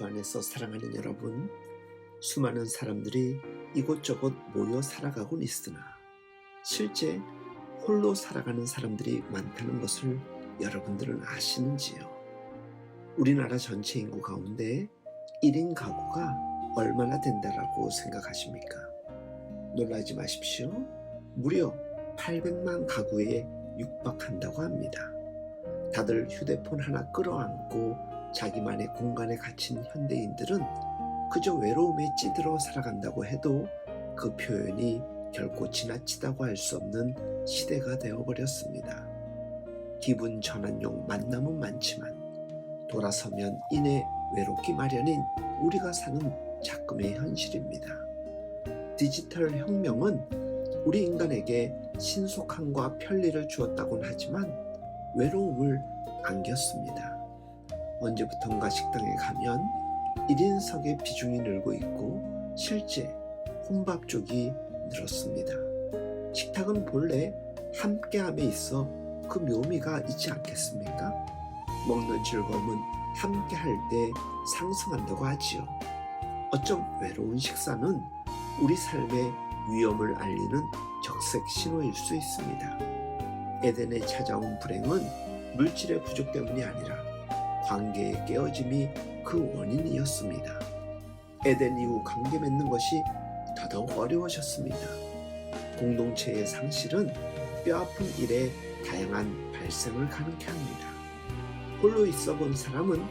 주 안에서 사랑하는 여러분, 수많은 사람들이 이곳저곳 모여 살아가곤 있으나 실제 홀로 살아가는 사람들이 많다는 것을 여러분들은 아시는지요? 우리나라 전체 인구 가운데 1인 가구가 얼마나 된다라고 생각하십니까? 놀라지 마십시오. 무려 800만 가구에 육박한다고 합니다. 다들 휴대폰 하나 끌어안고 자기만의 공간에 갇힌 현대인들은 그저 외로움에 찌들어 살아간다고 해도 그 표현이 결코 지나치다고 할 수 없는 시대가 되어버렸습니다. 기분 전환용 만남은 많지만 돌아서면 이내 외롭기 마련인 우리가 사는 작금의 현실입니다. 디지털 혁명은 우리 인간에게 신속함과 편리를 주었다곤 하지만 외로움을 안겼습니다. 언제부턴가 식당에 가면 1인석의 비중이 늘고 있고 실제 혼밥 쪽이 늘었습니다. 식탁은 본래 함께함에 있어 그 묘미가 있지 않겠습니까? 먹는 즐거움은 함께할 때 상승한다고 하지요. 어쩜 외로운 식사는 우리 삶의 위험을 알리는 적색 신호일 수 있습니다. 에덴에 찾아온 불행은 물질의 부족 때문이 아니라 관계의 깨어짐이 그 원인이었습니다. 에덴 이후 관계 맺는 것이 더더욱 어려워졌습니다. 공동체의 상실은 뼈아픈 일에 다양한 발생을 가능케 합니다. 홀로 있어 본 사람은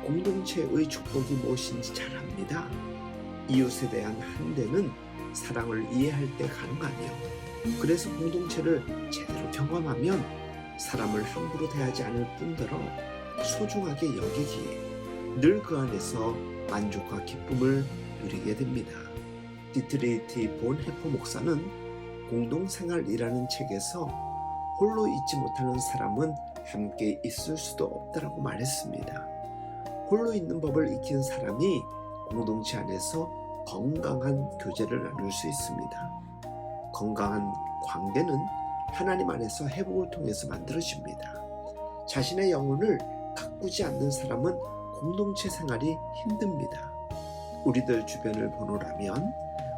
공동체의 축복이 무엇인지 잘 압니다. 이웃에 대한 한대는 사랑을 이해할 때 가능하며, 그래서 공동체를 제대로 경험하면 사람을 함부로 대하지 않을 뿐더러 소중하게 여기기에 늘 그 안에서 만족과 기쁨을 누리게 됩니다. 디트리히 본헤퍼 목사는 공동생활이라는 책에서 홀로 있지 못하는 사람은 함께 있을 수도 없다라고 말했습니다. 홀로 있는 법을 익힌 사람이 공동체 안에서 건강한 교제를 나눌 수 있습니다. 건강한 관계는 하나님 안에서 회복을 통해서 만들어집니다. 자신의 영혼을 가꾸지 않는 사람은 공동체 생활이 힘듭니다. 우리들 주변을 보노라면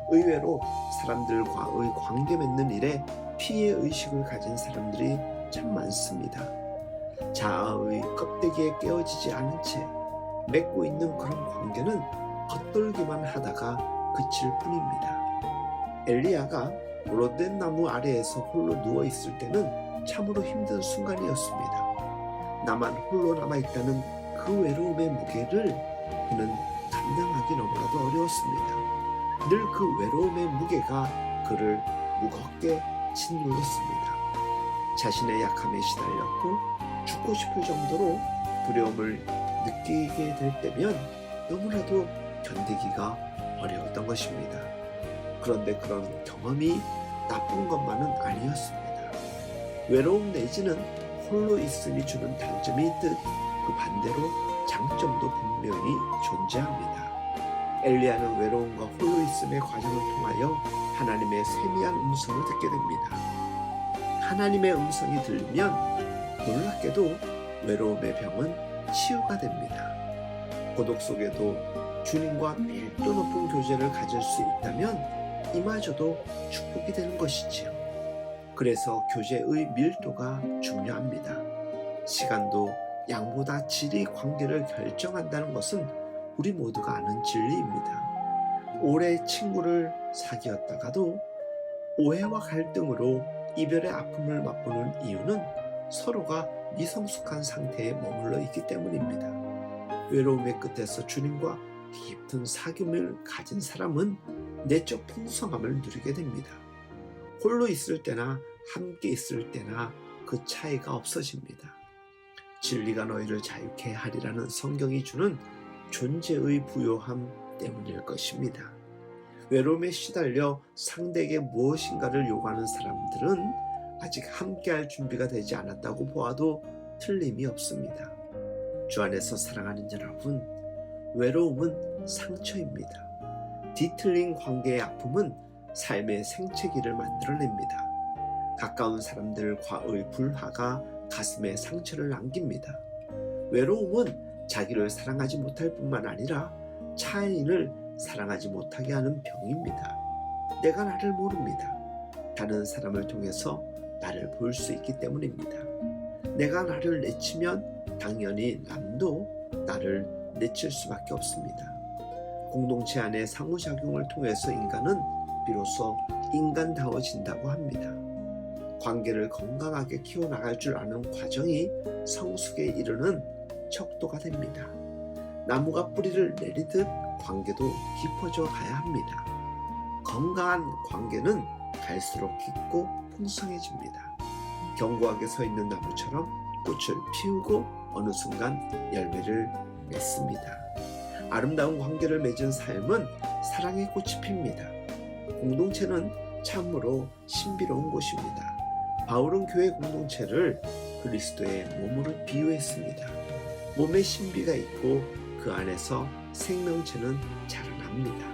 의외로 사람들과의 관계 맺는 일에 피해의식을 가진 사람들이 참 많습니다. 자아의 껍데기에 깨어지지 않은 채 맺고 있는 그런 관계는 겉돌기만 하다가 그칠 뿐입니다. 엘리야가 로덴 나무 아래에서 홀로 누워있을 때는 참으로 힘든 순간이었습니다. 나만 홀로 남아있다는 그 외로움의 무게를 그는 감당하기 너무나도 어려웠습니다. 늘 그 외로움의 무게가 그를 무겁게 짓눌렀습니다. 자신의 약함에 시달렸고 죽고 싶을 정도로 두려움을 느끼게 될 때면 너무나도 견디기가 어려웠던 것입니다. 그런데 그런 경험이 나쁜 것만은 아니었습니다. 외로움 내지는 홀로 있음이 주는 단점이 있듯 그 반대로 장점도 분명히 존재합니다. 엘리야는 외로움과 홀로 있음의 과정을 통하여 하나님의 세미한 음성을 듣게 됩니다. 하나님의 음성이 들리면 놀랍게도 외로움의 병은 치유가 됩니다. 고독 속에도 주님과 밀도 높은 교제를 가질 수 있다면 이마저도 축복이 되는 것이지요. 그래서 교제의 밀도가 중요합니다. 시간도 양보다 질이 관계를 결정한다는 것은 우리 모두가 아는 진리입니다. 오래 친구를 사귀었다가도 오해와 갈등으로 이별의 아픔을 맛보는 이유는 서로가 미성숙한 상태에 머물러 있기 때문입니다. 외로움의 끝에서 주님과 깊은 사귐을 가진 사람은 내적 풍성함을 누리게 됩니다. 홀로 있을 때나 함께 있을 때나 그 차이가 없어집니다. 진리가 너희를 자유케 하리라는 성경이 주는 존재의 부요함 때문일 것입니다. 외로움에 시달려 상대에게 무엇인가를 요구하는 사람들은 아직 함께할 준비가 되지 않았다고 보아도 틀림이 없습니다. 주 안에서 사랑하는 여러분, 외로움은 상처입니다. 뒤틀린 관계의 아픔은 삶의 생채기를 만들어냅니다. 가까운 사람들과의 불화가 가슴에 상처를 남깁니다. 외로움은 자기를 사랑하지 못할 뿐만 아니라 타인을 사랑하지 못하게 하는 병입니다. 내가 나를 모릅니다. 다른 사람을 통해서 나를 볼 수 있기 때문입니다. 내가 나를 내치면 당연히 남도 나를 내칠 수밖에 없습니다. 공동체 안의 상호작용을 통해서 인간은 비로소 인간다워진다고 합니다. 관계를 건강하게 키워나갈 줄 아는 과정이 성숙에 이르는 척도가 됩니다. 나무가 뿌리를 내리듯 관계도 깊어져 가야 합니다. 건강한 관계는 갈수록 깊고 풍성해집니다. 견고하게 서 있는 나무처럼 꽃을 피우고 어느 순간 열매를 맺습니다. 아름다운 관계를 맺은 삶은 사랑의 꽃이 핍니다. 공동체는 참으로 신비로운 곳입니다. 바울은 교회 공동체를 그리스도의 몸으로 비유했습니다. 몸에 신비가 있고 그 안에서 생명체는 자라납니다.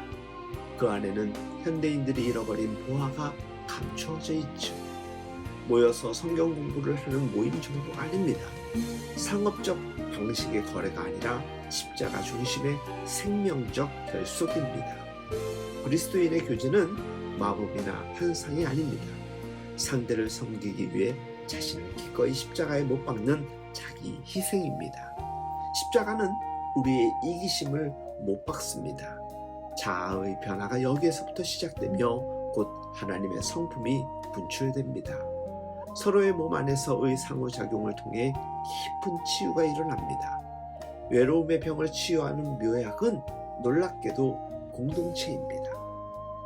그 안에는 현대인들이 잃어버린 보화가 감추어져 있죠. 모여서 성경 공부를 하는 모임 정도가 아닙니다. 상업적 방식의 거래가 아니라 십자가 중심의 생명적 결속입니다. 그리스도인의 교제는 마법이나 환상이 아닙니다. 상대를 섬기기 위해 자신을 기꺼이 십자가에 못 박는 자기 희생입니다. 십자가는 우리의 이기심을 못 박습니다. 자아의 변화가 여기에서부터 시작되며 곧 하나님의 성품이 분출됩니다. 서로의 몸 안에서의 상호작용을 통해 깊은 치유가 일어납니다. 외로움의 병을 치유하는 묘약은 놀랍게도 공동체입니다.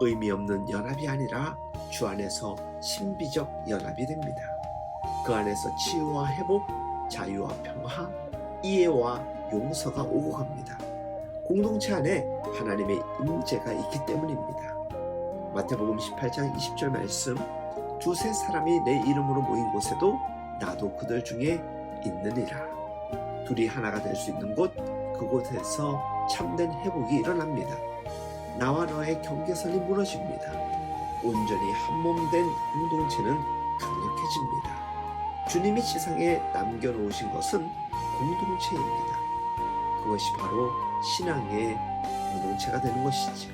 의미 없는 연합이 아니라 주 안에서 신비적 연합이 됩니다. 그 안에서 치유와 회복, 자유와 평화, 이해와 용서가 오고 갑니다. 공동체 안에 하나님의 임재가 있기 때문입니다. 마태복음 18장 20절 말씀, 두세 사람이 내 이름으로 모인 곳에도 나도 그들 중에 있느니라. 둘이 하나가 될 수 있는 곳, 그곳에서 참된 회복이 일어납니다. 나와 너의 경계선이 무너집니다. 온전히 한몸된 공동체는 강력해집니다. 주님이 지상에 남겨놓으신 것은 공동체입니다. 그것이 바로 신앙의 공동체가 되는 것이죠.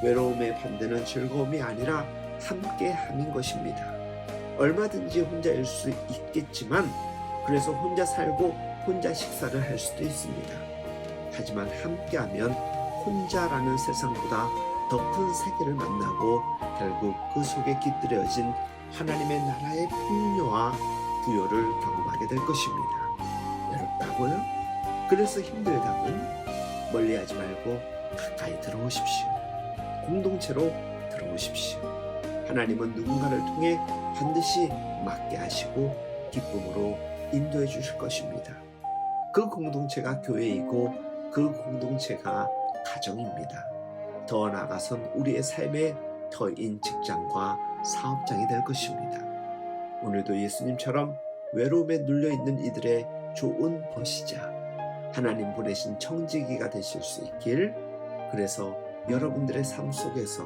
외로움의 반대는 즐거움이 아니라 함께함인 것입니다. 얼마든지 혼자일 수 있겠지만 그래서 혼자 살고 혼자 식사를 할 수도 있습니다. 하지만 함께하면 혼자라는 세상보다 더 큰 세계를 만나고 결국 그 속에 깃들여진 하나님의 나라의 풍요와 부요를 경험하게 될 것입니다. 외롭다고요? 그래서 힘들다고요? 멀리하지 말고 가까이 들어오십시오. 공동체로 들어오십시오. 하나님은 누군가를 통해 반드시 맡게 하시고 기쁨으로 인도해 주실 것입니다. 그 공동체가 교회이고 그 공동체가 가정입니다. 더 나아가선 우리의 삶의 터인 직장과 사업장이 될 것입니다. 오늘도 예수님처럼 외로움에 눌려있는 이들의 좋은 벗이자 하나님 보내신 청지기가 되실 수 있길, 그래서 여러분들의 삶 속에서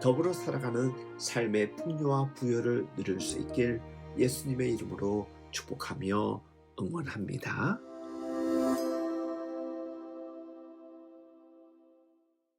더불어 살아가는 삶의 풍요와 부요를 누릴 수 있길 예수님의 이름으로 축복하며 응원합니다.